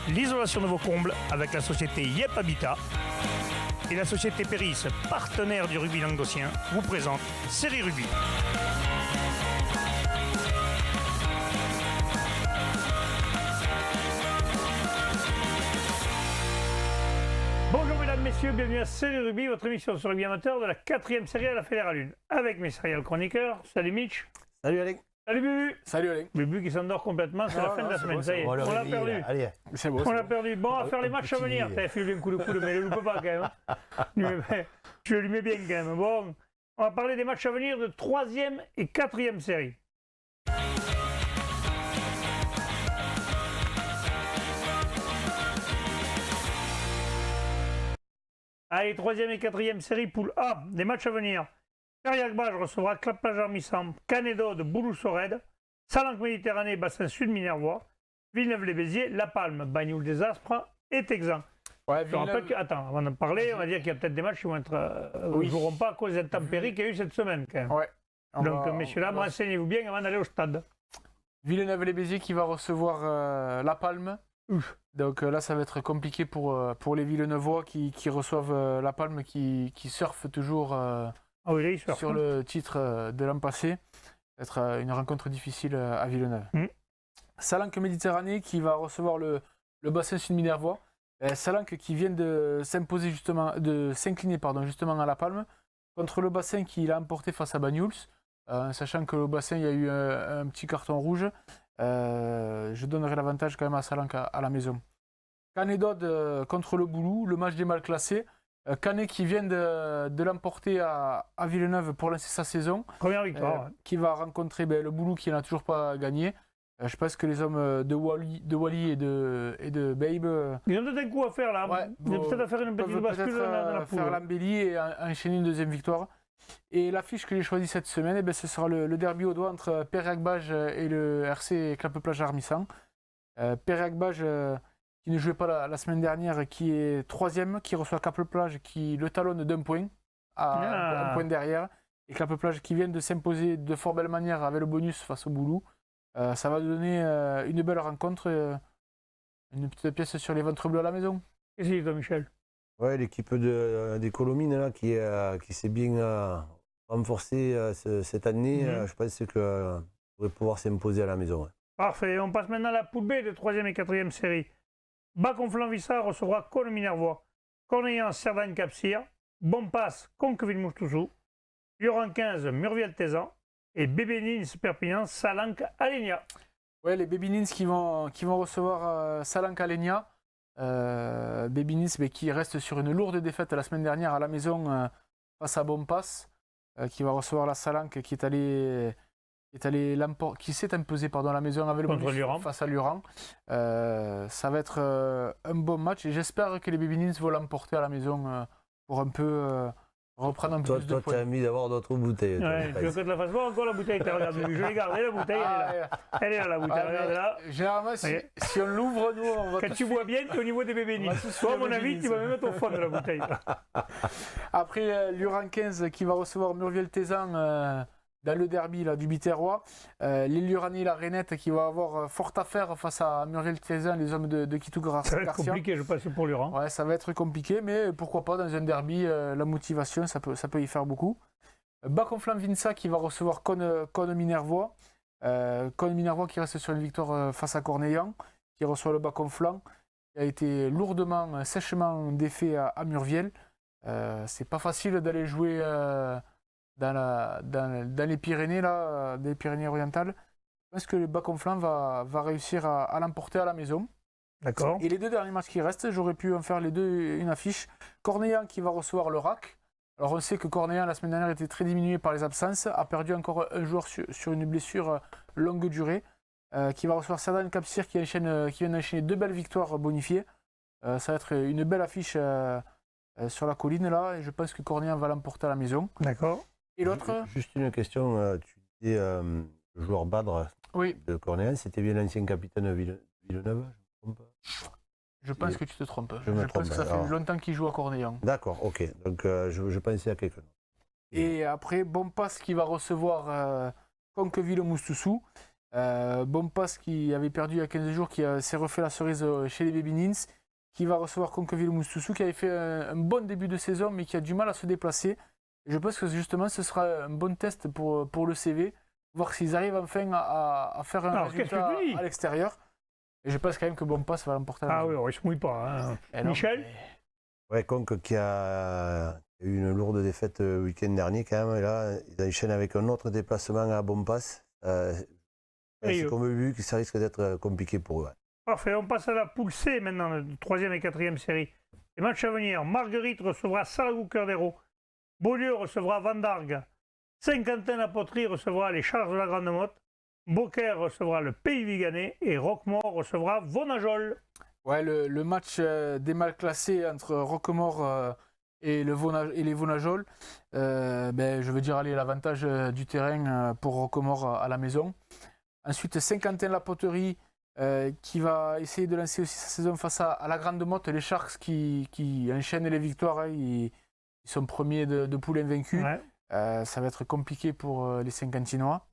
l'isolation de vos combles avec la société Yep Habitat. Et la société Péris, partenaire du rugby languedocien, vous présente Série Rugby. Bonjour mesdames, messieurs, bienvenue à Série Rugby, votre émission sur le rugby amateur de la 4e série à la Fédérale 1. Avec mes serial chroniqueurs, salut Mitch. Salut Alain. Salut Bubu. Salut Alain. Bubu qui s'endort complètement, c'est la fin de la semaine, ça y est, on l'a perdu. Allez. C'est beau. On l'a perdu. Bon, on va faire les matchs à venir. T'as filé un coup de coude, mais il ne loupe pas quand même. Je lui mets bien quand même. Bon, on va parler des matchs à venir de 3e et 4e série. Allez, 3e et 4e série, poule A, des matchs à venir. Cariac-Bage recevra Clap-Plage Armissant, Canédo de Bouloux-Sorède, Salanque-Méditerranée, Bassin Sud, Minervois, Villeneuve-les-Béziers, La Palme, Bagnoul des Aspres et Texan. Ouais, Je rappelle que, attends, avant d'en parler, on va dire qu'il y a peut-être des matchs qui vont être, ne joueront pas à cause des intempéries qu'il y a eu cette semaine quand même. Ouais. Donc, messieurs, dames, renseignez-vous bien avant d'aller au stade. Villeneuve-les-Béziers qui va recevoir La Palme. Ouf. Donc là, ça va être compliqué pour les Villeneuvois qui reçoivent La Palme, qui surfent toujours Ah oui, là, ils surfent. sur le titre de l'an passé. Ça va être une rencontre difficile à Villeneuve. Salanque-Méditerranée qui va recevoir le Bassin Sud Minervois. Salanque qui vient de s'imposer justement, de s'incliner justement à La Palme contre le Bassin qui l'a emporté face à Banyuls, sachant que le Bassin il y a eu un petit carton rouge. Je donnerai l'avantage quand même à Salanque à la maison. Canédod contre le Boulou, le match des mal classés. Canet qui vient de l'emporter à Villeneuve pour lancer sa saison. Première victoire. Qui va rencontrer le Boulou qui n'a toujours pas gagné. Je pense que les hommes de Wally et de Babe. Ils ont peut-être un coup à faire là. Ouais, ils ont peut-être à faire une petite bascule dans la poule. Faire l'embellie et enchaîner une deuxième victoire. Et l'affiche que j'ai choisie cette semaine, ce sera le derby au doigt entre Périac-Bage et le RC Clap-Plage Armissant. Périac-Bage qui ne jouait pas la semaine dernière, qui est 3e, qui reçoit Clap-Plage qui le talonne d'un point, à un point derrière. Et Clap-Plage qui vient de s'imposer de fort belle manière avec le bonus face au Boulou. Ça va donner une belle rencontre, une petite pièce sur les ventres bleus à la maison. Qu'est-ce que c'est toi, Michel? Ouais, l'équipe des Colomines là, qui s'est bien renforcée cette année, je pense qu'elle pourrait pouvoir s'imposer à la maison. Ouais. Parfait, on passe maintenant à la poule B de 3e et 4e série. Bas-Conflans-Vissard recevra Cône-Minervois, Cornillan-Cerdagne-Capcir, Bonpass, Conqueville-Moustoussou, Lioran 15, Murviel-Tézan et Bébé-Nins Perpignan, Salanque-Alenia. Ouais, les Bébé-Nins qui vont recevoir Salanque-Alenia. Bébé-Nins qui reste sur une lourde défaite la semaine dernière à la maison face à Bonpass, qui va recevoir la Salanque qui s'est imposé à la maison avec le bonus face à Lioran. Ça va être un bon match et j'espère que les Bébé-Nins vont l'emporter à la maison pour un peu reprendre un peu plus de points. Toi, tu as envie d'avoir d'autres bouteilles. Ouais, tu veux que te la fasse voir encore la bouteille? Regarde, je l'ai gardée, la bouteille, elle est là. Elle est là, la bouteille, regarde là. Généralement, si on l'ouvre, nous, on va. Quand tu bois bien, tu es au niveau des Bébé-Nins. Toi, à mon avis, tu vas même mettre au fond de la bouteille. Après, Lioran 15 qui va recevoir Murviel-Tézan dans le derby du Biterrois. Les Lioranais, la Rainette qui va avoir fort à faire face à Murviel-Tézan, les hommes de Kitougar-Garcia. Ça va être compliqué, je pense, pour Lioran. Ouais, ça va être compliqué, mais pourquoi pas dans un derby, la motivation, ça peut y faire beaucoup. Bas-Conflans-Vinça qui va recevoir Cône-Minervois. Cône-Minervois qui reste sur une victoire face à Cornillan, qui reçoit le Bas-Conflans, qui a été lourdement, sèchement défait à Murviel. C'est pas facile d'aller jouer dans les Pyrénées, des Pyrénées-Orientales. Je pense que le Bas-Conflans va réussir à l'emporter à la maison. D'accord. Et les deux derniers matchs qui restent, j'aurais pu en faire les deux une affiche. Cornillan qui va recevoir le RAC. Alors on sait que Cornillan la semaine dernière était très diminué par les absences, a perdu encore un joueur sur une blessure longue durée, qui va recevoir Cerdagne-Capcir qui vient d'enchaîner 2 belles victoires bonifiées. Ça va être une belle affiche sur la colline là, et je pense que Cornillan va l'emporter à la maison. D'accord. Et l'autre? Juste une question, tu disais le joueur Badre de Cornillan, c'était bien l'ancien capitaine Villeneuve, je ne me trompe pas. Je pense que tu te trompes. Je me trompe. Pense que ça fait longtemps qu'il joue à Cornillan. D'accord, ok. Donc je pensais à quelque chose. Et après, Bonpass qui va recevoir Conqueville-Moustoussou. Bompas qui avait perdu il y a 15 jours, qui s'est refait la cerise chez les Baby Nins, qui va recevoir Conqueville-Moussoussou, qui avait fait un bon début de saison, mais qui a du mal à se déplacer. Et je pense que justement, ce sera un bon test pour le CV, voir s'ils arrivent enfin à faire un résultat à l'extérieur. Et je pense quand même que Bompas va l'emporter. Ah oui, il se mouille pas. Hein. Michel? Ouais, Conque qui a eu une lourde défaite le week-end dernier quand même. Et là, ils enchaînent avec un autre déplacement à Bompas. C'est comme vu que ça risque d'être compliqué pour eux. Ouais. Parfait, on passe à la poule C maintenant, de 3e et 4e série. Les matchs à venir, Marguerite recevra Salagou-Cœur d'Hérault. Beaulieu recevra Vendargue. Saint-Quentin-la-Poterie recevra les Charges de la Grande-Motte. Beaucaire recevra le Pays Viganais. Et Roquemort recevra Vonajol. Ouais, le match des mal classés entre Roquemort et les Vonajol, je veux dire, allez, l'avantage du terrain pour Roquemort à la maison. Ensuite, Saint-Quentin-la-Poterie qui va essayer de lancer aussi sa saison face à la Grande Motte. Les Sharks qui enchaînent les victoires, hein, ils sont premiers de poule invaincus. Ouais. Ça va être compliqué pour les Saint-Quentinois.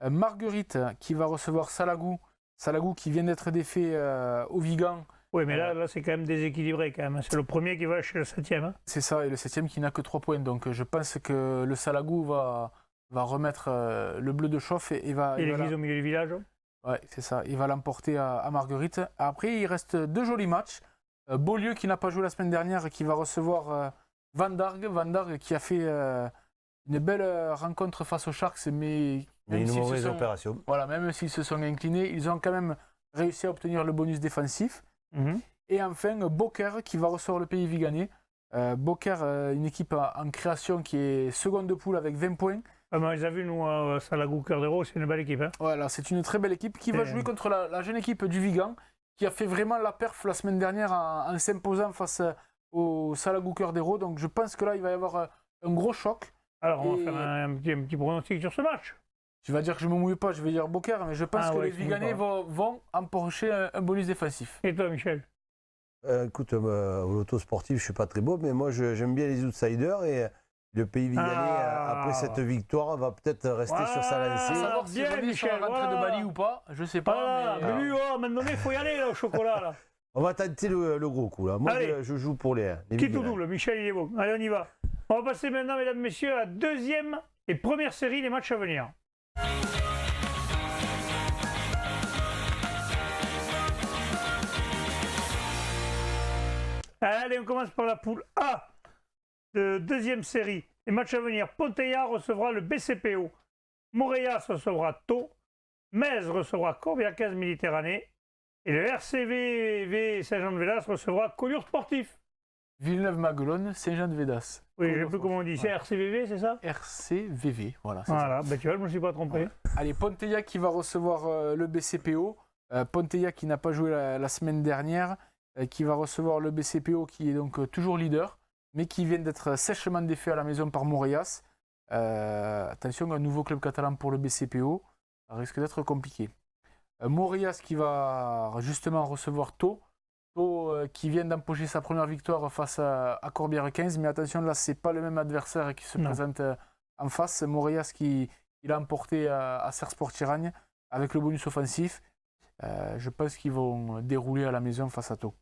Marguerite qui va recevoir Salagou. Salagou qui vient d'être défait au Vigan. Oui, mais là c'est quand même déséquilibré. Quand même. C'est le premier qui va chez le 7e. Hein. C'est ça, et le 7e qui n'a que 3 points. Donc je pense que le Salagou va remettre le bleu de chauffe et va... Et l'église au milieu du village. Ouais, c'est ça. Il va l'emporter à Marguerite. Après, il reste 2 jolis matchs. Beaulieu qui n'a pas joué la semaine dernière et qui va recevoir Vendargue. Vendargue qui a fait une belle rencontre face aux Sharks, mais une mauvaise opération. Voilà, même s'ils se sont inclinés, ils ont quand même réussi à obtenir le bonus défensif. Et enfin, Beaucaire qui va recevoir le Pays Viganais. Beaucaire, une équipe en création qui est seconde de poule avec 20 points. Ah ben, on les a vus, nous, à Salagou-Cœur d'Hérault, c'est une belle équipe. Hein. Voilà, c'est une très belle équipe qui va jouer contre la jeune équipe du Vigan, qui a fait vraiment la perf la semaine dernière en s'imposant face au Salagou-Cœur d'Hérault. Donc je pense que là, il va y avoir un gros choc. Alors, on va faire un petit pronostic sur ce match. Tu vas dire que je ne me mouille pas, je vais dire Beaucaire, mais je pense que les Viganais vont empocher un bonus défensif. Et toi, Michel? Écoute, au loto sportif, je ne suis pas très beau, mais moi, j'aime bien les outsiders et le Pays Viganais, après cette victoire, va peut-être rester sur sa lancée. Savoir si René sera rentré de Bali ou pas, je ne sais pas. Mais lui, maintenant, il faut y aller, là, au chocolat. Là. On va tenter le gros coup. Là. Moi, je joue pour les qui tout double, Michel, il est bon. Allez, on y va. On va passer maintenant, mesdames, messieurs, à la 2e et première série des matchs à venir. Allez, on commence par la poule A de 2e série. Les matchs à venir. Ponteillard recevra le BCPO. Montréal recevra Thau. Metz recevra Corbière 15 Méditerranée. Et le RCVV Saint-Jean-de-Védas recevra Collioure Sportif. Villeneuve-Maguelone, Saint-Jean-de-Védas. Oui, je ne sais plus comment on dit. C'est RCVV, c'est ça? RCVV, voilà. Voilà, ben, tu vois, je ne me suis pas trompé. Ouais. Allez, Ponteillard qui va recevoir le BCPO. Ponteillard qui n'a pas joué la semaine dernière, qui va recevoir le BCPO qui est donc toujours leader, mais qui vient d'être sèchement défait à la maison par Moreiras. Attention, un nouveau club catalan pour le BCPO, ça risque d'être compliqué. Moreiras qui va justement recevoir Thau. Thau qui vient d'empocher sa première victoire face à Corbière 15, mais attention, là, c'est pas le même adversaire qui se présente en face. Moreiras qui l'a emporté à Sersport-Tiragne avec le bonus offensif. Je pense qu'ils vont dérouler à la maison face à Thau.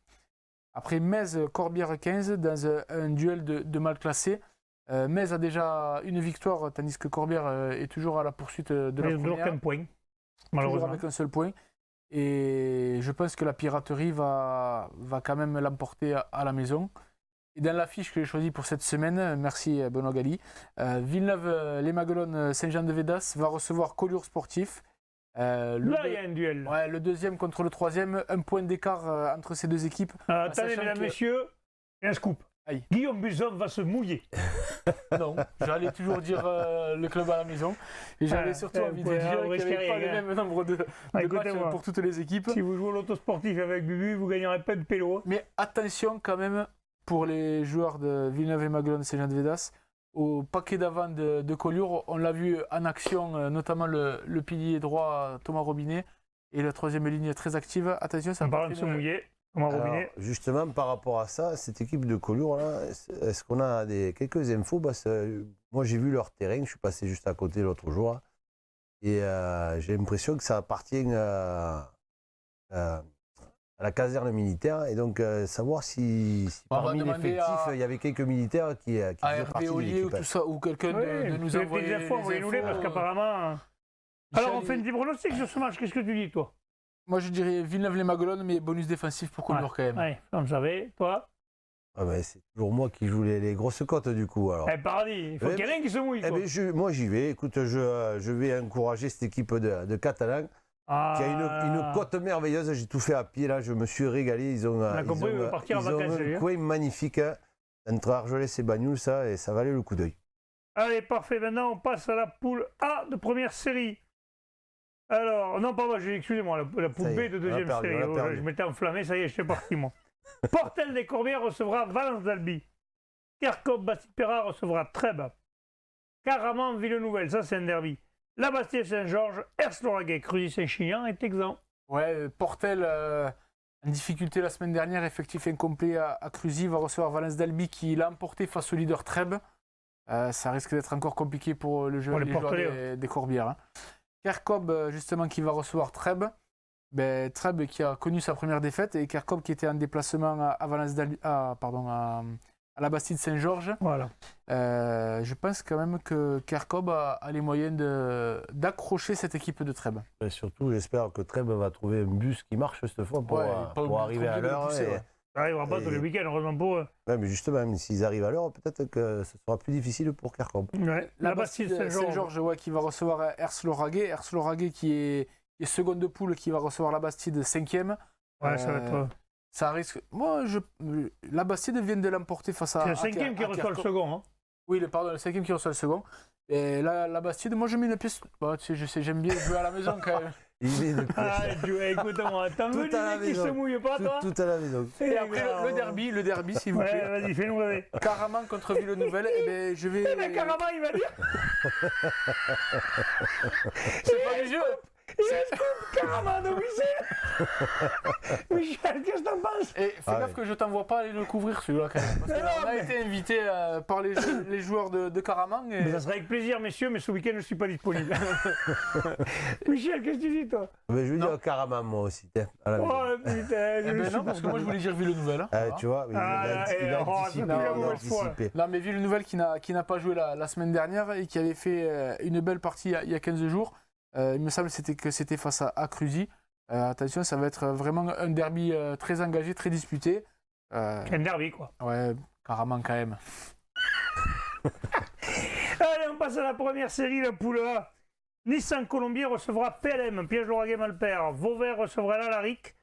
Après Metz-Corbière 15, dans un duel de mal classés. Metz a déjà une victoire, tandis que Corbière est toujours à la poursuite de la première. Qu'un point, malheureusement. Toujours avec un seul point. Et je pense que la piraterie va quand même l'emporter à la maison. Et dans l'affiche que j'ai choisie pour cette semaine, merci Benoît Gali, Villeneuve-les-Maguelones Saint-Jean-de-Védas va recevoir Collioure Sportif. Là, il y a un duel. Ouais, le deuxième contre le troisième, un point d'écart entre ces deux équipes. Attendez, mesdames, messieurs, il y a un scoop. Aïe. Guillaume Buson va se mouiller. Non, j'allais toujours dire le club à la maison. Et j'avais surtout envie de dire qu'il n'y avait pas le même nombre de matchs pour toutes les équipes. Si vous jouez au loto sportif avec Bubu, vous ne gagnerez pas de pélo. Mais attention quand même pour les joueurs de Villeneuve et Maguelone Saint-Jean-de-Védas. Au paquet d'avant de Collioure, on l'a vu en action, notamment le pilier droit Thomas Robinet et la troisième ligne très active. Attention, ça va se mouiller. Alors, justement, par rapport à ça, cette équipe de Collioure, là, est-ce qu'on a quelques infos? Parce que moi, j'ai vu leur terrain, je suis passé juste à côté l'autre jour. Et j'ai l'impression que ça appartient à la caserne militaire. Et donc, savoir si parmi l'effectif, il y avait quelques militaires qui faisaient partie de Ollier ou l'équipe. tout ça, ou quelqu'un de nous envoyer des infos, les envoyez-nous-les, parce qu'apparemment... Alors, on fait un petit pronostic sur ce match. Qu'est-ce que tu dis, toi? Moi, je dirais Villeneuve-les-Maguelones, mais bonus défensif pour Collioure quand même. Ouais, comme vous savez, toi. Ah ben, c'est toujours moi qui joue les grosses cotes du coup. Alors. Paradis, il faut qu'il y en ait un qui se mouille. Ben, moi j'y vais. Écoute, je vais encourager cette équipe de Catalans qui a une cote merveilleuse. J'ai tout fait à pied là, je me suis régalé. Ils ont un coin magnifique entre Argelès et Bagnoul, ça, et ça valait le coup d'œil. Allez, parfait. Maintenant, on passe à la poule A de première série. Alors, non, pardon, excusez-moi, la poule B de deuxième série. Je m'étais enflammé, ça y est, je suis parti, moi. Portel des Corbières recevra Valence d'Albi. Kerkop Bastide-Péra recevra Trèbes. Caraman Villeneuve, ça c'est un derby. La Bastille-Saint-Georges, Ers-Lauragais, Cruzy-Saint-Chinian est exempt. Ouais, Portel en difficulté la semaine dernière, effectif incomplet à Cruzy, va recevoir Valence d'Albi qui l'a emporté face au leader Trèbes. Ça risque d'être encore compliqué pour les joueurs des Corbières. Hein. Kerkop, justement, qui va recevoir Trèbes. Ben, Trèbes qui a connu sa première défaite et Kerkop qui était en déplacement à Valence d'Albi, à la Bastide-Saint-Georges. Voilà. Je pense quand même que Kerkop a les moyens d'accrocher cette équipe de Trèbes. Et surtout, j'espère que Trèbes va trouver un bus qui marche cette fois pour arriver à l'heure. Ça n'arrivera pas tous les week-ends, heureusement pour eux. Ouais, mais justement, s'ils arrivent à l'heure, peut-être que ce sera plus difficile pour Kerkop. Ouais. La Bastide-Saint-Georges qui va recevoir Ers-Lauragais. Ers-Lauragais qui est seconde de poule, qui va recevoir la Bastide 5e. Ouais, ça va être... Ça risque... La Bastide vient de l'emporter face à... C'est le 5e qui reçoit le second. Hein. Oui, le 5e qui reçoit le second. Et la Bastide, moi je mets une pièce... tu sais, j'aime bien jouer à la maison quand même. Écoute-moi, t'en veux dire qui se mouille pas, toi? Tout à la maison. Et après, le derby, s'il vous plaît. Vas-y, fais-nous rêver. Caraman contre Villeneuve, et ben je vais... Caraman, il va dire... C'est pas du jeu. Caraman de Michel. Michel, qu'est-ce que t'en penses? Et fais gaffe que je t'envoie pas aller le couvrir celui-là quand même. Parce qu'on a été invité par les joueurs de Caraman. Mais ça serait avec plaisir, messieurs, mais ce week-end je ne suis pas disponible. Michel, qu'est-ce que tu dis, toi? Mais je veux dire Caraman, moi aussi. Oh putain, non, parce que moi je voulais dire Villeneuve. Hein. Tu vois, il a anticipé. Non, mais Villeneuve qui n'a pas joué la semaine dernière et qui avait fait une belle partie il y a 15 jours. Il me semble que c'était face à Cruzy. Attention, ça va être vraiment un derby très engagé, très disputé. Un derby, quoi. Ouais, Caraman quand même. Allez, on passe à la première série, la poule A. Nissan Colombier recevra PLM, Piège-Lauragais-Malpère. Vauvert recevra l'Alaric.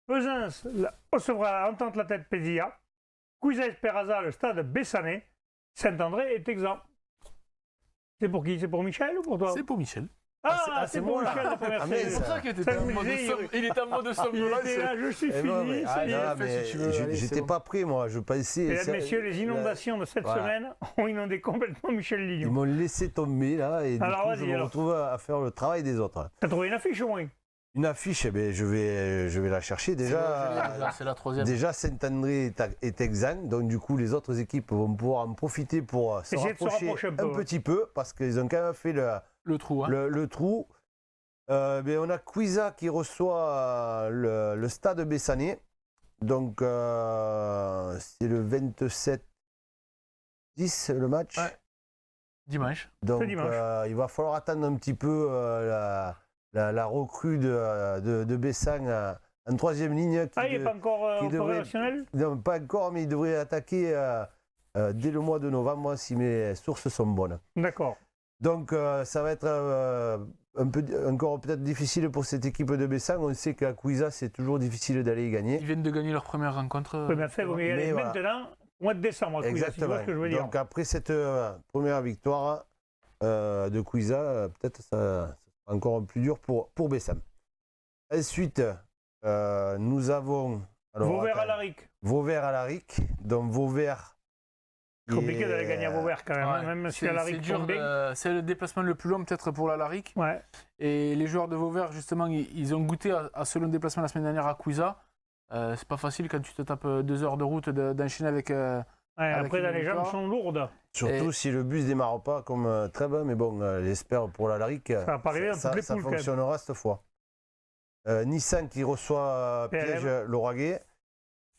Pesens recevra Entente la Tête Pézilla. Cuisa-Esperaza, le stade Bessanet. Saint-André est exempt. C'est pour qui? C'est pour Michel ou pour toi? C'est pour Michel. C'est pour Michel la première série. C'est pour ça qu'il était en mode somnolence. Je suis fini. J'étais pas prêt, moi. Je pensais. Mesdames, messieurs, les inondations de cette semaine ont inondé complètement Michel Lignon. Ils m'ont laissé tomber là et alors, du coup, je me retrouve à faire le travail des autres. T'as trouvé une affiche au moins? Une affiche, eh bien, je vais la chercher. Déjà, c'est la troisième. Déjà, Saint-André est exempt, donc du coup, les autres équipes vont pouvoir en profiter pour se rapprocher un petit peu, parce qu'ils ont quand même fait le trou. Hein. Le trou. On a Cuisa qui reçoit le stade Bessanet. Donc, c'est le 27-10 le match. Ouais. Dimanche. Donc, il va falloir attendre un petit peu la recrue de Bessan en troisième ligne. Il n'est pas encore opérationnel? Non, pas encore, mais il devrait attaquer dès le mois de novembre, si mes sources sont bonnes. D'accord. Donc, ça va être encore peut-être difficile pour cette équipe de Bessan. On sait qu'à Cuisa, c'est toujours difficile d'aller y gagner. Ils viennent de gagner leur première rencontre. Oui, mais fait, vous y allez maintenant, au mois de décembre, à Cuisa, exactement. C'est ce que je veux dire. Donc, après cette première victoire de Cuisa, peut-être ça sera encore plus dur pour Bessan. Ensuite, nous avons... Vauvert-Alaric. Vauvert-Alaric. Donc, Vauvert... Compliqué d'aller gagner à Vauvert quand même, même si Alaric tombe bien. C'est le déplacement le plus long peut-être pour l'Alaric. Ouais. Et les joueurs de Vauvert, justement, ils ont goûté à ce long déplacement la semaine dernière à Cuisa. C'est pas facile quand tu te tapes 2 heures de route d'enchaîner avec... après, les jambes sont lourdes. Surtout si le bus ne démarre pas comme très bon, mais bon, j'espère pour la Laric, Ça va pas arriver dans toutes les ça poules, quand même. fonctionnera cette fois. Nissan qui reçoit piège Lauragais.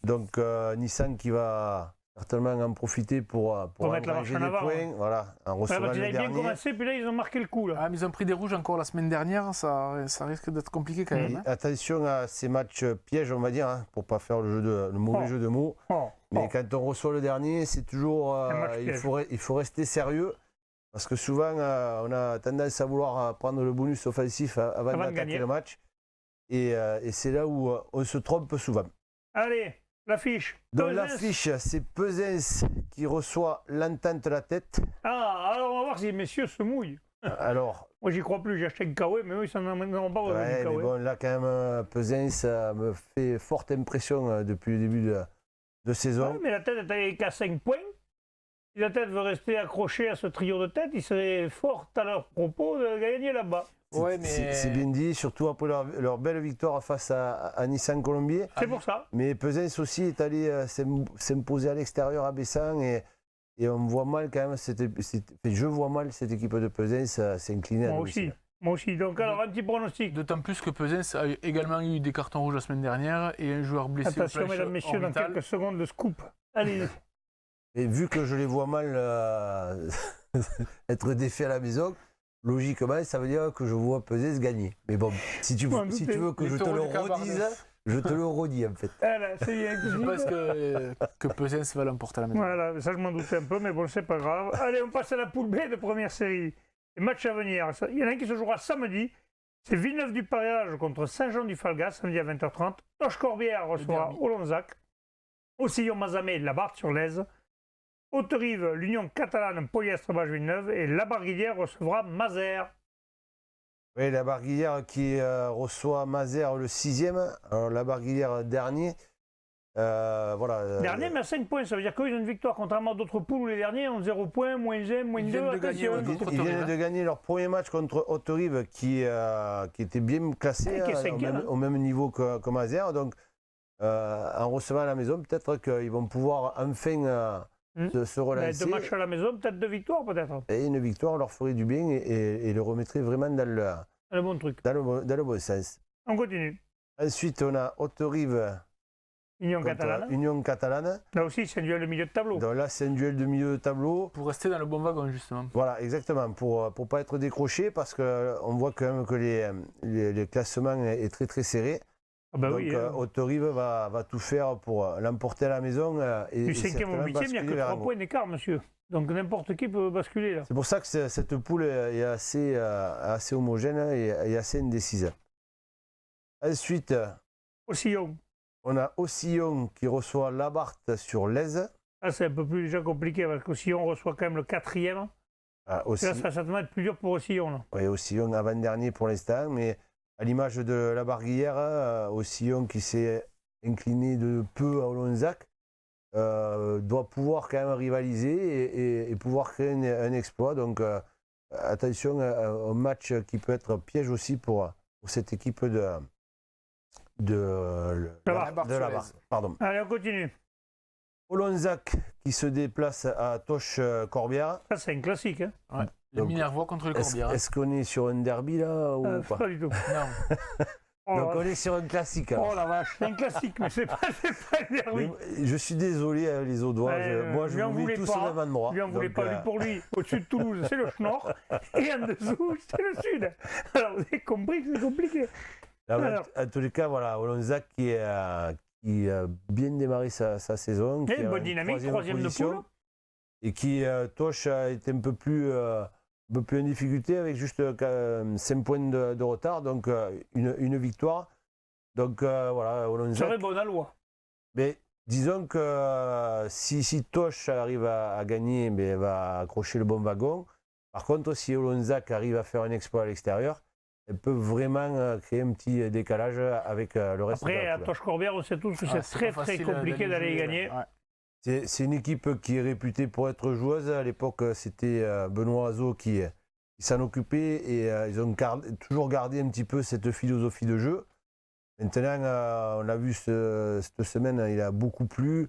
Donc Nissan qui va certainement en profiter pour mettre la marche engranger en des avant, points, ouais. voilà, en recevant Ils le avaient bien dernier. commencé, puis là, ils ont marqué le coup. Là. Ah, mais ils ont pris des rouges encore la semaine dernière, ça risque d'être compliqué quand même. Et Hein. attention à ces matchs pièges, on va dire, hein, pour ne pas faire le mauvais jeu de mots. Mais quand on reçoit le dernier, c'est toujours. Il faut rester sérieux. Parce que souvent, on a tendance à vouloir prendre le bonus offensif avant d'attaquer le match. Et c'est là où on se trompe souvent. Allez, l'affiche. Donc l'affiche, c'est Pesens qui reçoit l'Entente la tête. Ah, alors on va voir si les messieurs se mouillent. Alors. Moi, j'y crois plus, j'ai acheté un Kawe, mais eux, ils s'en ont pas revenu. Ouais, mais bon, là, quand même, Pesens, ça me fait forte impression depuis le début de saison. Ouais, mais la tête est qu'à 5 points. Si la tête veut rester accrochée à ce trio de tête, il serait fort à leur propos de gagner là-bas. Ouais, mais... C'est bien dit, surtout après leur belle victoire face à Nissan Colombier. C'est pour ça. Mais Pesens aussi est allé s'imposer à l'extérieur à Bessan et on voit mal quand même, je vois mal cette équipe de Pesens s'incliner à domicile. Moi aussi. Donc alors, un petit pronostic. D'autant plus que Pesens a également eu des cartons rouges la semaine dernière et un joueur blessé. Attention, mesdames, messieurs, dans quelques secondes, le scoop. Allez. Et vu que je les vois mal être défaits à la maison, logiquement, ça veut dire que je vois Pesens gagner. Mais bon, si tu veux que je te le redise, je te le redis en fait. Voilà, c'est bien. Je pense que Pesens va l'emporter à la maison. Voilà, ça je m'en doutais un peu, mais bon, c'est pas grave. Allez, on passe à la poule B de première série. Les matchs à venir. Il y en a un qui se jouera samedi. C'est Villeneuve-du-Pareage contre Saint-Jean-du-Falgas, samedi à 20h30. Toche-Corbière recevra Olonzac. Ocillon-Mazamet, la Barthe sur l'Aise. Haute-Rive, l'Union catalane, Polyestre-Bâche-Villeneuve. Et La Barguillière recevra Mazères. Oui, La Barguillière qui reçoit Mazères le 6e. Alors, La Barguillière dernier. Voilà, dernier, mais à 5 points. Ça veut dire qu'ils ont une victoire, contrairement à d'autres poules où les derniers ont 0 points, -1, -2. Ils viennent de gagner leur premier match contre Haute-Rive qui était bien classé au même niveau que Mazères. Donc, en recevant à la maison, peut-être qu'ils vont pouvoir enfin se relancer. 2 matchs à la maison, peut-être 2 victoires, peut-être. Et une victoire leur ferait du bien et le remettrait vraiment dans le bon truc. Dans le bon sens. On continue. Ensuite, on a Haute-Rive. Union catalane. Là aussi, c'est un duel de milieu de tableau. Donc là, c'est un duel de milieu de tableau. Pour rester dans le bon wagon, justement. Voilà, exactement. Pour ne pas être décroché, parce qu'on voit quand même que le classement est très très serré. Ah bah donc Haute-Rive va tout faire pour l'emporter à la maison. Du 5e au 8e, il n'y a que 3 points d'écart, monsieur. Donc n'importe qui peut basculer là. C'est pour ça que cette poule est assez homogène et assez indécise. Ensuite, Ocillon. On a Ocillon qui reçoit La Barthe sur l'Aise. Ah, c'est un peu plus déjà compliqué parce qu'Ocillon reçoit quand même le 4e. Là, ça va certainement être plus dur pour Ocillon. Là. Oui, Ocillon avant-dernier pour l'instant, mais à l'image de La Barguillière, Ocillon qui s'est incliné de peu à Olonzac doit pouvoir quand même rivaliser et pouvoir créer un exploit. Donc attention au match qui peut être piège aussi pour cette équipe de la Barthe. Pardon. Allez, on continue. Olonzac qui se déplace à Toche-Corbière. Ça, c'est un classique. Hein. Ouais. Le Minervois contre le Corbière. Est-ce qu'on est sur un derby là ou pas du tout. Non. Donc on est sur un classique. Alors. Oh la vache, c'est un classique, mais c'est pas un derby. Je suis désolé les Audois. Moi, je voulais tous au même endroit. Lui en voulait pas, lui pour lui. Au-dessus de Toulouse, c'est le Schnorr. Et en dessous, c'est le sud. Alors vous avez compris que c'est compliqué. En tous les cas, voilà, Olonzac qui a bien démarré sa saison. Et bonne dynamique, 3e de poule. Et qui, Toche, a été un peu plus en difficulté avec juste 5 points de retard, donc une victoire. Donc voilà, Olonzac. Serait bonne à loi. Mais disons que si Toche arrive à gagner, mais elle va accrocher le bon wagon. Par contre, si Olonzac arrive à faire un exploit à l'extérieur, elle peut vraiment créer un petit décalage avec le reste de la poule. Après, à Toche-Corbière, on sait tous que c'est très compliqué d'aller gagner. Ouais. C'est une équipe qui est réputée pour être joueuse. À l'époque, c'était Benoît Azot qui s'en occupait et ils ont toujours gardé un petit peu cette philosophie de jeu. Maintenant, on a vu cette semaine, il a beaucoup plu.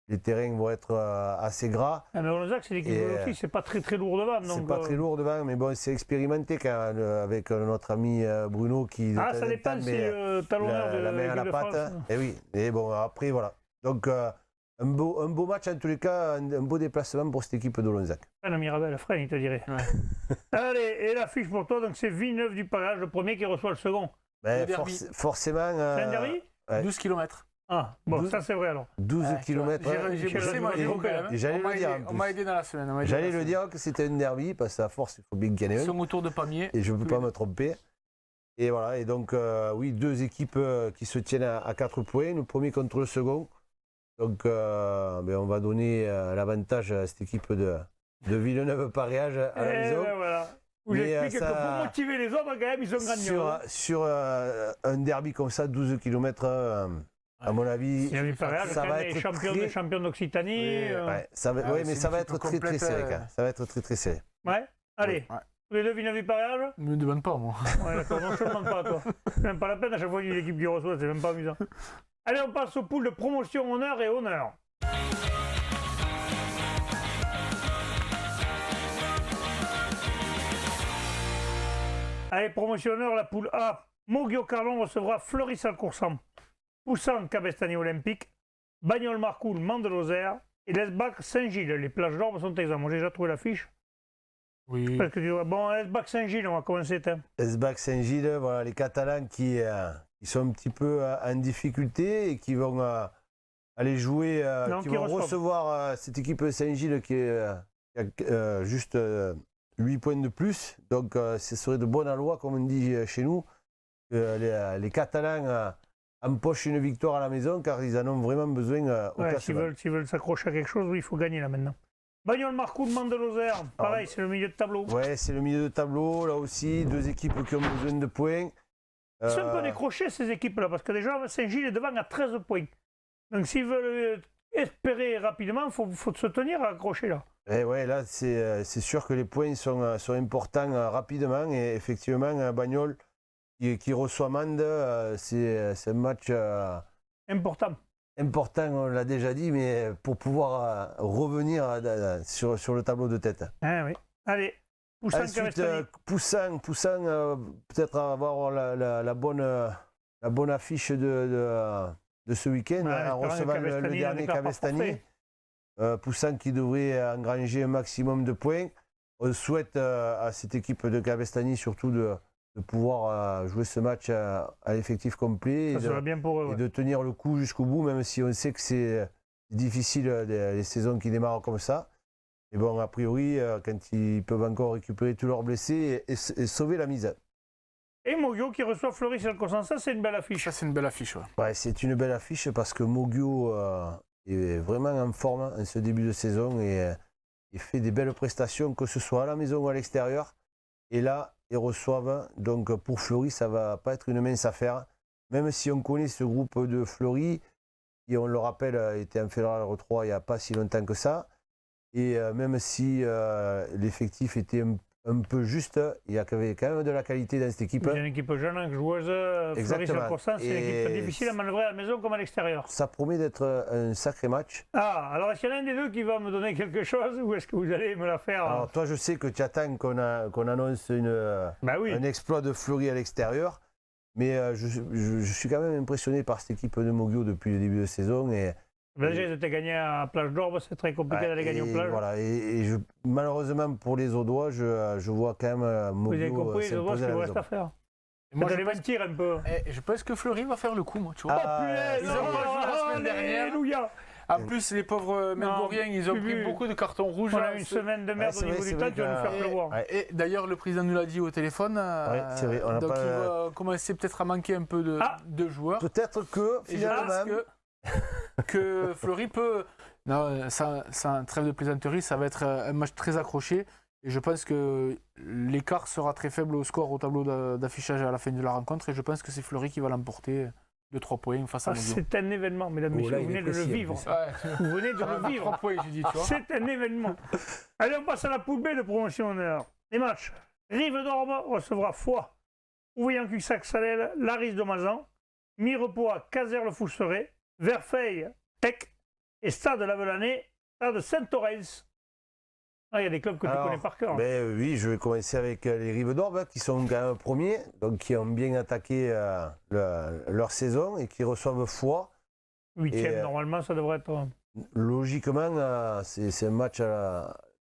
les terrains vont être assez gras. Ah, mais Olonzac, c'est l'équipe de l'office, c'est pas très lourd devant. C'est pas très lourd devant, mais bon, c'est expérimenté quand même, avec notre ami Bruno qui. Ah, ça dépend si le talonneur de la main à la de patte. France. Et oui, et bon, après, voilà. Donc, un beau match, en tous les cas, un beau déplacement pour cette équipe d'Olonzac. Ah, non, Mirabel, freine, il te dirait. Ouais. Allez, et l'affiche pour toi, donc c'est Villeneuve du Pagage, le premier qui reçoit le second. Ben, Le derby. forcément. C'est un derby Ouais. 12 km. Ah, bon, 12. ça c'est vrai alors. 12 km. J'ai bossé, moi, j'ai repéré, hein. Et j'allais le dire. On m'a aidé dans la semaine. J'allais le dire que c'était un derby, parce qu'à force, il faut bien gagner Ils un. sont autour de Pamiers. Et je ne peux pas me tromper. Et voilà, et donc, oui, deux équipes qui se tiennent à 4 points, le premier contre le second. Donc, ben, on va donner l'avantage à cette équipe de Villeneuve-Paréage à la maison. Ben voilà. Vous Mais, expliquez que pour motiver les autres, quand même, ils sont gagnants. Sur un derby comme ça, 12 km, à mon avis, Il y a Paréage, ça quand va même, être les champions d'Occitanie. Ouais, ça va, ouais, mais ça va être très très serré. Ça va être très très serré. Ouais, allez. Ouais. Tous les deux Villeneuve du Paréage. Ne me demande pas, moi. Ouais, d'accord, non, je ne te demande pas à toi. C'est même pas la peine, à chaque fois qu'il y a une équipe qui reçoit, c'est même pas amusant. Allez, on passe aux poules de promotion, honneur et honneur. Allez, promotion honneur, la poule A. Moguio Carlon recevra Fleury-Salcoursan, Poussan Cabestany Olympique, Bagnols-Marcoul, Mande-Lozère et Lesbac Saint-Gilles. Les plages d'Orbe sont exemptes. Moi j'ai déjà trouvé l'affiche. Oui. Parce que tu vois, bon, Lesbac Saint-Gilles, on va commencer. Esbac Saint-Gilles, voilà, les Catalans qui sont un petit peu en difficulté et qui vont aller jouer, qui vont recevoir cette équipe de Saint-Gilles qui a juste 8 points de plus. Donc ce serait de bonne loi, comme on dit chez nous, que les Catalans empochent une victoire à la maison car ils en ont vraiment besoin au classement. S'ils veulent s'accrocher à quelque chose, oui, il faut gagner là maintenant. Bagnols-Marcoul, Mande-Lozère, pareil, c'est le milieu de tableau. Ouais, c'est le milieu de tableau, là aussi, deux équipes qui ont besoin de points. Ils sont un peu décrochés ces équipes-là, parce que déjà Saint-Gilles est devant à 13 points. Donc s'ils veulent espérer rapidement, il faut se tenir à accrocher là. Et ouais, là, c'est sûr que les points sont importants rapidement. Et effectivement, Bagnols qui reçoit Mende, c'est un match Important. important, on l'a déjà dit, mais pour pouvoir revenir sur le tableau de tête. Ah oui. Allez, Poussan Ensuite, Cabestany. Poussan peut-être avoir la bonne affiche de ce week-end en recevant le dernier Cabestany. Poussan qui devrait engranger un maximum de points. On souhaite à cette équipe de Cabestany surtout de pouvoir jouer ce match à l'effectif complet Ça serait bien pour eux. et de tenir le coup jusqu'au bout, même si on sait que c'est difficile les saisons qui démarrent comme ça. Et bon, a priori, quand ils peuvent encore récupérer tous leurs blessés et sauver la mise. Et Moguio qui reçoit Fleury-Salcoursan, ça c'est une belle affiche. Ça, c'est une belle affiche. Ouais. Ouais, c'est une belle affiche parce que Moguio est vraiment en forme en ce début de saison et fait des belles prestations, que ce soit à la maison ou à l'extérieur. Et là, ils reçoivent. Donc pour Fleury, ça ne va pas être une mince affaire. Même si on connaît ce groupe de Fleury, qui, on le rappelle, était en Fédéral 3 il n'y a pas si longtemps que ça. Et même si l'effectif était un peu juste, il y avait quand même de la qualité dans cette équipe. Il y a une équipe jeune, joueuse, Fleury-Salcoursan, c'est une équipe difficile à manœuvrer à la maison comme à l'extérieur. Ça promet d'être un sacré match. Ah, alors est-ce qu'il y en a un des deux qui va me donner quelque chose ou est-ce que vous allez me la faire Alors toi, je sais que tu attends qu'on annonce un exploit de Fleury à l'extérieur, mais je suis quand même impressionné par cette équipe de Moguio depuis le début de saison. Déjà, ils étaient gagnés à Plage d'Orbe, c'est très compliqué d'aller gagner aux plages. Voilà, malheureusement pour les Audois, je vois quand même Vous avez Moguio compris, les Audois, ce s'imposer à qu'il la vous reste maison. à faire. Moi, Vous allez mentir un peu. je pense que Fleury va faire le coup, moi, tu vois. Ils ont pas joué la semaine dernière. Alléluia. En plus, les pauvres Melbouriens, ils ont pris beaucoup de cartons rouges. On a une semaine de merde au niveau du temps, tu vas nous faire pleuvoir. Et d'ailleurs, le président nous l'a dit au téléphone. C'est vrai, donc il va commencer peut-être à manquer un peu de joueurs. Peut-être que finalement... que Fleury peut... Non, sans trêve de plaisanterie, ça va être un match très accroché. Et je pense que l'écart sera très faible au score, au tableau d'affichage à la fin de la rencontre. Et je pense que c'est Fleury qui va l'emporter de 3 points face à Moguio. C'est un événement, mesdames et messieurs, vous venez de le vivre. Vous venez de le vivre. 3 points, j'ai dit, tu vois. C'est un événement. Allez, on passe à la poule B de promotion honneur. Les matchs. Rive d'Orbe recevra Foix, Ouvillan-Cuxac-Salel, Laris de Mazan, Mirepoix, Cazer-le-Fousseret, Verfeil, Tech, et Stade Lavelanet, Stade Saint-Orens. Ah, il y a des clubs que tu connais par cœur. Oui, je vais commencer avec les Rives d'Orbe qui sont quand même premiers, donc qui ont bien attaqué leur saison et qui reçoivent Foix. 8e, normalement, ça devrait être. Logiquement, c'est un match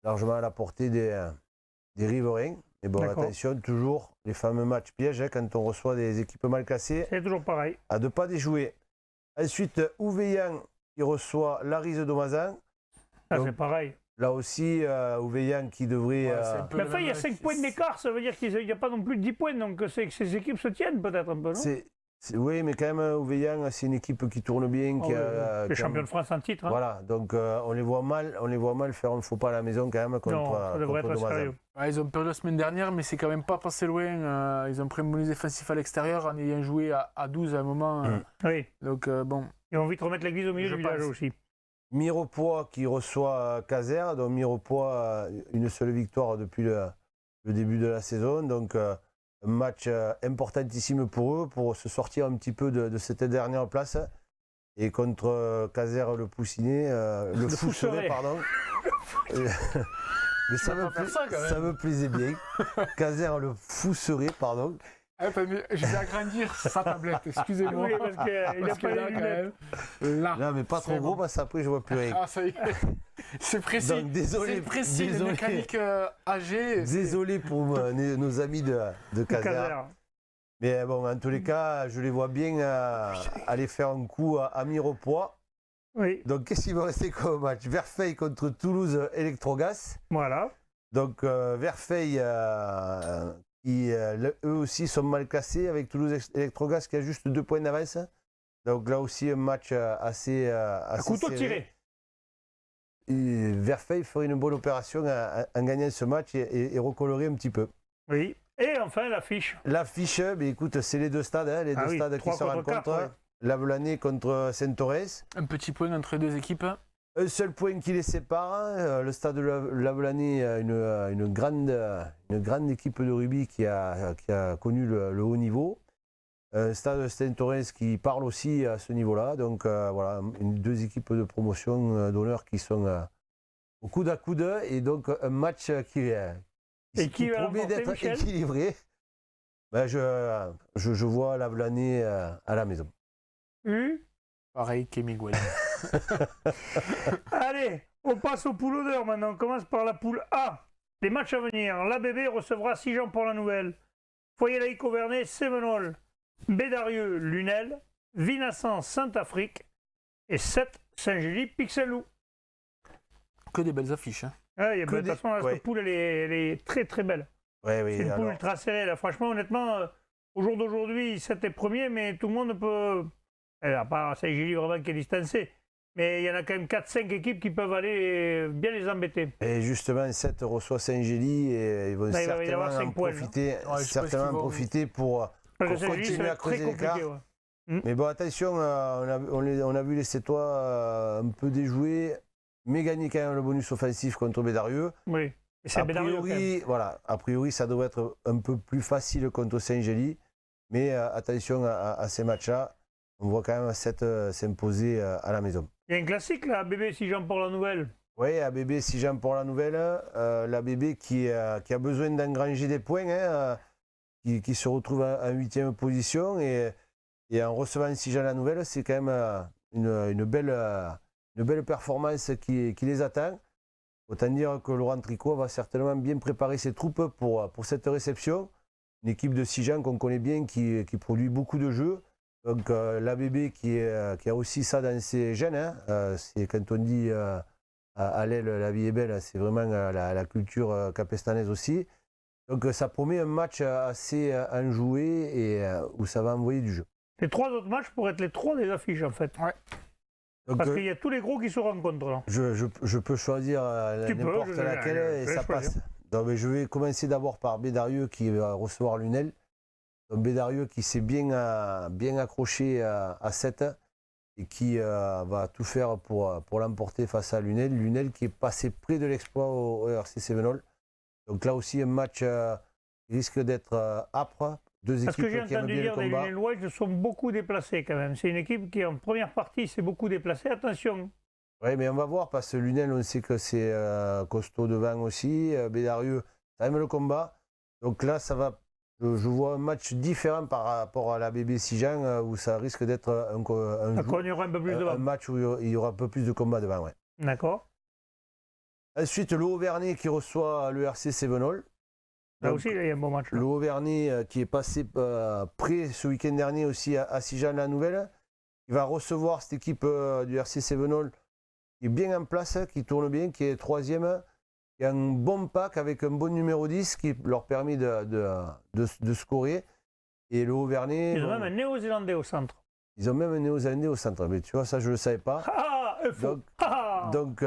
largement à la portée des riverains. Mais bon, attention, toujours les fameux matchs pièges, quand on reçoit des équipes mal classées. C'est toujours pareil. À ne pas déjouer. Ensuite, Ouveillan qui reçoit Larise de Mazan. C'est pareil. Là aussi, Ouveillan qui devrait... Mais enfin, il y a 5 points d'écart, ça veut dire qu'il n'y a pas non plus 10 points, donc c'est que ces équipes se tiennent peut-être un peu, non? Oui, mais quand même, Ouveillan, c'est une équipe qui tourne bien. Les champions de France en titre. Hein. Voilà, donc on les voit mal faire un faux pas à la maison quand même contre ça devrait être sérieux. Ils ont perdu la semaine dernière, mais c'est quand même pas passé loin. Ils ont pris un bonus défensif à l'extérieur en ayant joué à 12 à un moment. Oui. Donc bon. Ils vont vite remettre l'église au milieu du village aussi. Mirepoix qui reçoit Caser, donc Mirepoix, une seule victoire depuis le début de la saison. Donc un match importantissime pour eux, pour se sortir un petit peu de cette dernière place. Et contre Caser le Poussinet, le Fousseret, pardon. Mais ça me plaisait bien. Caser le Fousseret, pardon. Je vais agrandir sa tablette, excusez-moi. Oui, parce qu'il a pas les lunettes. Là. Non, mais pas trop gros, parce qu'après je vois plus rien. Ah, ça y est. C'est précis. Donc, désolé. C'est précis, les mécaniques âgées. Désolé pour nos amis de Caser. Mais bon, en tous les cas, je les vois bien aller faire un coup à Mirepoix. Oui. Donc, qu'est-ce qu'il va rester comme match? Verfeil contre Toulouse Electrogas. Voilà. Donc, Verfeil, qui eux aussi sont mal classés, avec Toulouse Electrogas qui a juste 2 points d'avance. Donc, là aussi, un match assez couteau serré. tiré. Et Verfeil ferait une bonne opération en gagnant ce match et recolorer un petit peu. Oui. Et enfin, l'affiche. L'affiche, écoute, c'est les deux stades, les deux stades qui se rencontrent. Lavelanet contre Saint-Orens. Un petit point entre les deux équipes. Un seul point qui les sépare. Le stade de Lavelanet, une grande équipe de rugby qui a connu le haut niveau. Un stade de Saint-Orens qui parle aussi à ce niveau-là. Donc voilà, deux équipes de promotion d'honneur qui sont au coude à coude. Et donc un match qui promet d'être équilibré. Je vois Lavelanet à la maison. Pareil qu'Emiguel. Allez, on passe aux poules d'honneur maintenant. On commence par la poule A. Les matchs à venir. L'ABB recevra Sijan pour la Nouvelle. Foyer laïque Auvernais, Sévenol, Bédarieux, Lunel, Vinassan, Saint-Afrique et 7 Saint-Gély, Pixelou. Que des belles affiches. Hein. De toute façon, cette poule, elle est très très belle. Ouais, c'est une poule ultra serrée. Là. Franchement, honnêtement, au jour d'aujourd'hui, 7 est premier, mais tout le monde peut. À part Saint-Gély vraiment qui est distancé. Mais il y en a quand même 4-5 équipes qui peuvent aller bien les embêter. Et justement, 7 reçoit Saint-Gély et ils vont certainement en profiter pour continuer à creuser l'écart. Ouais. Mais bon, attention, on a vu les Sétois un peu déjoués, mais gagner quand même le bonus offensif contre Bédarieux. Oui, et c'est Bédarieux. A priori, ça devrait être un peu plus facile contre Saint-Gély. Mais attention à ces matchs-là. On voit quand même 7 s'imposer à la maison. Il y a un classique là, ABB Sijan pour la Nouvelle. Oui, ABB Sijan pour la Nouvelle. L'ABB qui a besoin d'engranger des points, qui se retrouve en 8e position. Et en recevant Sijan la Nouvelle, c'est quand même une belle performance qui les attend. Autant dire que Laurent Tricot va certainement bien préparer ses troupes pour cette réception. Une équipe de Sijan qu'on connaît bien, qui produit beaucoup de jeux. Donc l'ABB qui a aussi ça dans ses gènes, c'est quand on dit à l'aile la vie est belle, c'est vraiment la culture capestanaise aussi. Donc ça promet un match assez enjoué et où ça va envoyer du jeu. Les 3 autres matchs pourraient être les 3 des affiches en fait. Ouais. Donc, parce qu'il y a tous les gros qui se rencontrent là. Je peux choisir n'importe laquelle et ça passe. Donc, mais je vais commencer d'abord par Bédarieux qui va recevoir Lunel. Donc Bédarieux qui s'est bien accroché à 7 et qui va tout faire pour l'emporter face à Lunel. Lunel qui est passé près de l'exploit au RC Sévenol. Donc là aussi un match qui risque d'être âpre. Deux équipes qui aiment bien le combat. Parce que j'ai entendu dire des Lunellois, ils se sont beaucoup déplacés quand même. C'est une équipe qui en première partie s'est beaucoup déplacée. Attention, Oui, mais on va voir, parce que Lunel, on sait que c'est costaud devant aussi. Bédarieux, ça aime le combat. Donc là, ça va. Je vois un match différent par rapport à la BB Sijan, où ça risque d'être Il y aura un peu plus devant. un match où il y aura un peu plus de combat devant. Ouais. D'accord. Ensuite, le Haut-Vernay qui reçoit le RC Sévenol. Là aussi, il y a un bon match. Le Haut-Vernay qui est passé près ce week-end dernier aussi à Sijan-la-Nouvelle. Il va recevoir cette équipe du RC Sévenol qui est bien en place, qui tourne bien, qui est troisième, qui a un bon pack avec un bon numéro 10 qui leur permet de scorer. Et le Haut-Vernay... Ils ont même un Néo-Zélandais au centre. Ils ont même un Néo-Zélandais au centre. Mais tu vois, ça, je ne le savais pas. Donc,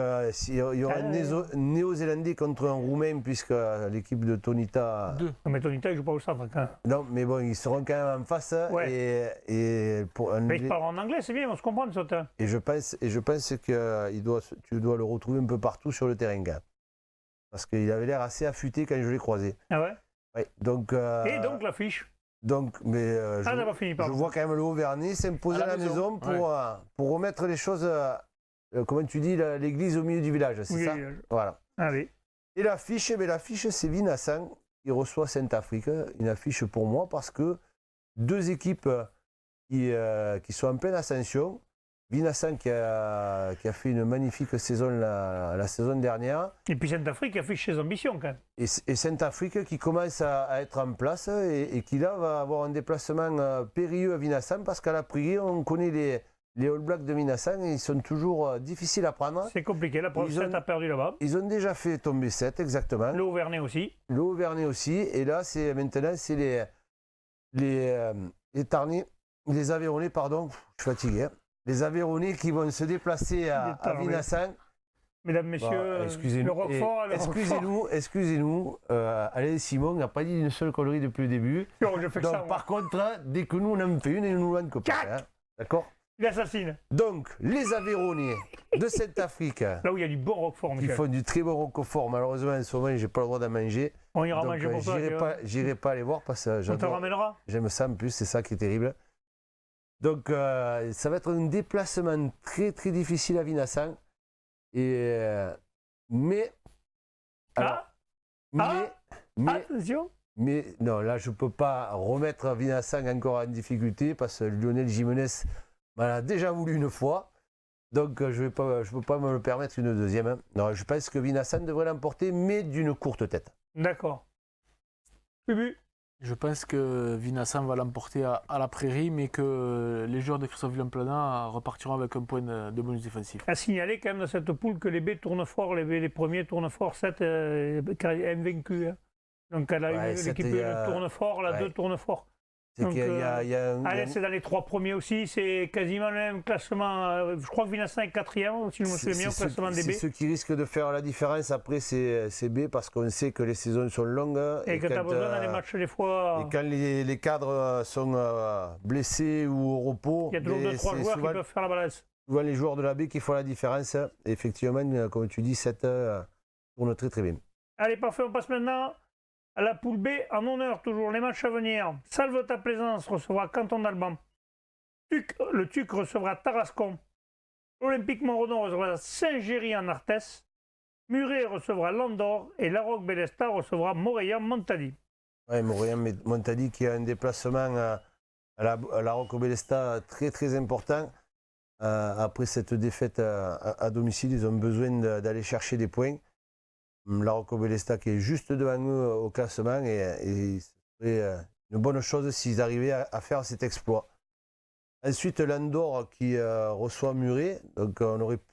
il y aura un Néo-Zélandais contre un Roumain, puisque l'équipe de Tonita... Non, mais Tonita, il ne joue pas au centre. Quand même. Non, mais bon, ils seront quand même en face. Ouais. Et pour mais ils parlent en anglais, c'est bien, on se comprend sur le terrain. Et je pense que tu dois le retrouver un peu partout sur le terrain, gars. Parce qu'il avait l'air assez affûté quand je l'ai croisé. Ah ouais, ouais donc, et donc l'affiche. Donc, mais je vois quand même le Haut-Vernay s'imposer à la maison pour remettre les choses, comment tu dis, l'église au milieu du village, c'est ça? Voilà. Allez. Et l'affiche, c'est Vinassan qui reçoit Saint-Afrique. Une affiche pour moi parce que deux équipes qui sont en pleine ascension. Vinassan qui a fait une magnifique saison la saison dernière. Et puis Saint-Afrique affiche ses ambitions quand même. Et Saint-Afrique qui commence à être en place et qui là va avoir un déplacement périlleux à Vinassan parce qu'à la prairie, on connaît les All Blacks de Vinassan et ils sont toujours difficiles à prendre. C'est compliqué, la preuve 7 a perdu là-bas. Ils ont déjà fait tomber 7, exactement. Le Haut-Vernay aussi. Le Haut-Vernay aussi. Et là, maintenant, c'est les Tarnais, les Aveyronnais, pardon, je suis fatigué. Les Aveyronnais qui vont se déplacer à Vinassan. Mesdames, messieurs, le Roquefort. Excusez-nous, Alain Simon n'a pas dit une seule connerie depuis le début. Non, je fais donc, ça, par contre, dès que nous on en fait une, il nous loin de copains. Hein, d'accord? Il assassine. Donc, les Aveyronnais de Saint-Afrique. Là où il y a du bon Roquefort, Qui font du très bon Roquefort. Malheureusement, en ce moment, je n'ai pas le droit d'en manger. On ira manger pour toi. J'irai pas les voir parce que on te ramènera. J'aime ça en plus, c'est ça qui est terrible. Donc, ça va être un déplacement très très difficile à Vinassan. Mais attention. Mais non, là, je ne peux pas remettre Vinassan encore en difficulté parce que Lionel Jimenez m'en a déjà voulu une fois. Donc, je ne peux pas me le permettre une deuxième. Hein. Non, je pense que Vinassan devrait l'emporter, mais d'une courte tête. D'accord. Bubu. Je pense que Vinassan va l'emporter à la prairie, mais que les joueurs de Christophe Villain-Plana repartiront avec un point de bonus défensif. À signaler quand même dans cette poule que les B tournent fort, les premiers tournent fort, 7 invaincus. Hein. Donc l'équipe tourne fort, la 2 tourne fort. Donc, allez, c'est dans les 3 premiers aussi, c'est quasiment le même classement. Je crois que Vinassan est 4e, si je me souviens bien, au classement des B. C'est ce qui risque de faire la différence après, c'est B, parce qu'on sait que les saisons sont longues. Et que tu as besoin dans les matchs des fois. Et quand les cadres sont blessés ou au repos, il y a toujours 2-3 joueurs qui peuvent faire la balance. Souvent les joueurs de la B qui font la différence. Et effectivement, comme tu dis, 7 tourne très très bien. Allez, parfait, on passe maintenant à la poule B, en honneur toujours, les matchs à venir. Salvetat Plaisance recevra Canton d'Alban. Le TUC recevra Tarascon. Olympique Montredon recevra Saint-Géry en Arthès. Muret recevra Landor. Et Larocque Bélestat recevra Montréal-Montali. Oui, Montréal-Montali qui a un déplacement à Larocque Bélestat très très important. Après cette défaite à domicile, ils ont besoin d'aller chercher des points. Larocque Bélestat qui est juste devant eux au classement et ce serait une bonne chose s'ils arrivaient à faire cet exploit. Ensuite, Landor qui reçoit Muret, donc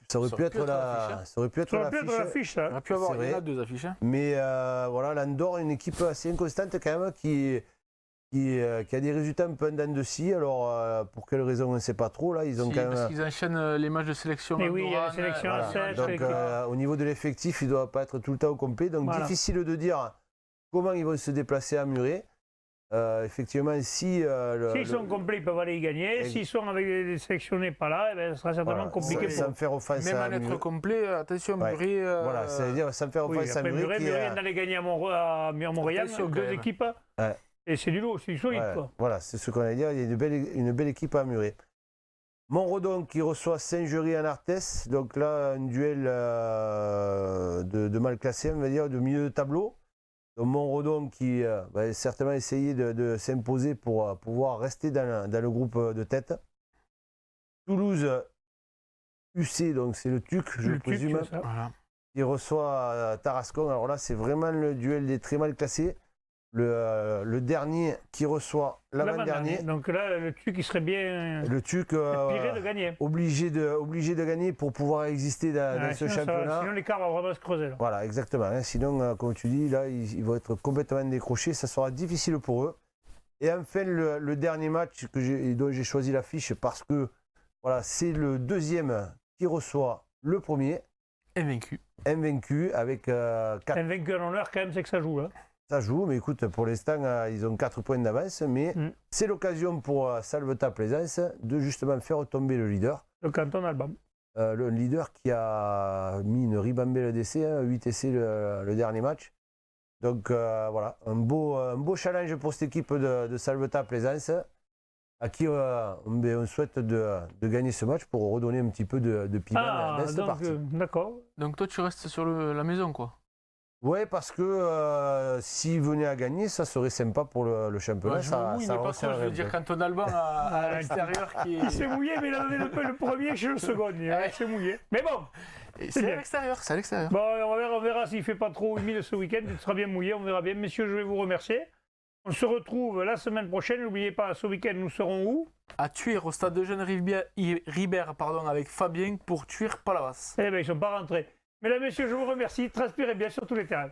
ça aurait pu être l'affiche. Il aurait pu avoir 2 affiches. Mais voilà, Landor, une équipe assez inconstante quand même qui a des résultats un peu en dents de scie. Alors, pour quelle raison, on ne sait pas trop. Là, ils ont quand même... Parce qu'ils enchaînent les matchs de sélection. Mais oui, il y a la sélection à 7. Donc, au niveau de l'effectif, il ne doit pas être tout le temps au complet. Donc, difficile de dire comment ils vont se déplacer à Muret. Effectivement, s'ils sont complets, ils peuvent aller y gagner. S'ils sont avec des sélectionnés pas là, ce sera certainement compliqué pour eux. Faire offense même en être complet, attention, Muret... Voilà, c'est-à-dire sans faire offense à Muret. Muret d'aller gagner à Montréal, 2 équipes. Et c'est du lot, c'est du solide. Voilà, c'est ce qu'on allait dire, il y a une belle équipe à Muret. Montredon qui reçoit Saint-Jury en Arthès. Donc là, un duel de mal classé, on va dire, de milieu de tableau. Donc Montredon qui va certainement essayer de s'imposer pour pouvoir rester dans le groupe de tête. Toulouse, UC, donc c'est le TUC, je présume, qui reçoit Tarascon. Alors là, c'est vraiment le duel des très mal classés. Le dernier qui reçoit l'avant-dernier. Donc là, le TUC, il serait bien le TUC, de gagner. Obligé de gagner pour pouvoir exister dans ce championnat. Sinon, l'écart va vraiment se creuser. Là. Voilà, exactement. Hein. Sinon, comme tu dis, là, ils vont être complètement décrochés. Ça sera difficile pour eux. Et enfin, le dernier match dont j'ai choisi l'affiche parce que voilà, c'est le deuxième qui reçoit le premier. Invaincu avec 4. Invaincu en honneur, quand même, c'est que ça joue. Là. Ça joue, mais écoute, pour l'instant, ils ont 4 points d'avance, mais c'est l'occasion pour Salvetat Plaisance de justement faire tomber le leader. Le canton Albam. Le leader qui a mis une ribambelle d'essais, 8 essais le dernier match. Donc voilà, un beau challenge pour cette équipe de Salvetat Plaisance, à qui on souhaite de gagner ce match pour redonner un petit peu de piment dans cette partie. D'accord. Donc toi, tu restes sur la maison, quoi. Ouais, parce que s'ils venaient à gagner, ça serait sympa pour le championnat. Ouais, je veux dire, Canton Alban à l'extérieur qui est... Il s'est mouillé, mais il a donné le premier chez le second. Il s'est mouillé. Mais bon, c'est à l'extérieur, c'est à l'extérieur. Bon, on verra s'il ne fait pas trop humide ce week-end. Il sera bien mouillé, on verra bien. Messieurs, je vais vous remercier. On se retrouve la semaine prochaine. N'oubliez pas, ce week-end, nous serons où? À Thuir, au stade de Jeune Ribert, avec Fabien pour Thuir Palavas. Eh bien, ils ne sont pas rentrés. Mesdames, messieurs, je vous remercie. Transpirez bien sur tous les terrains.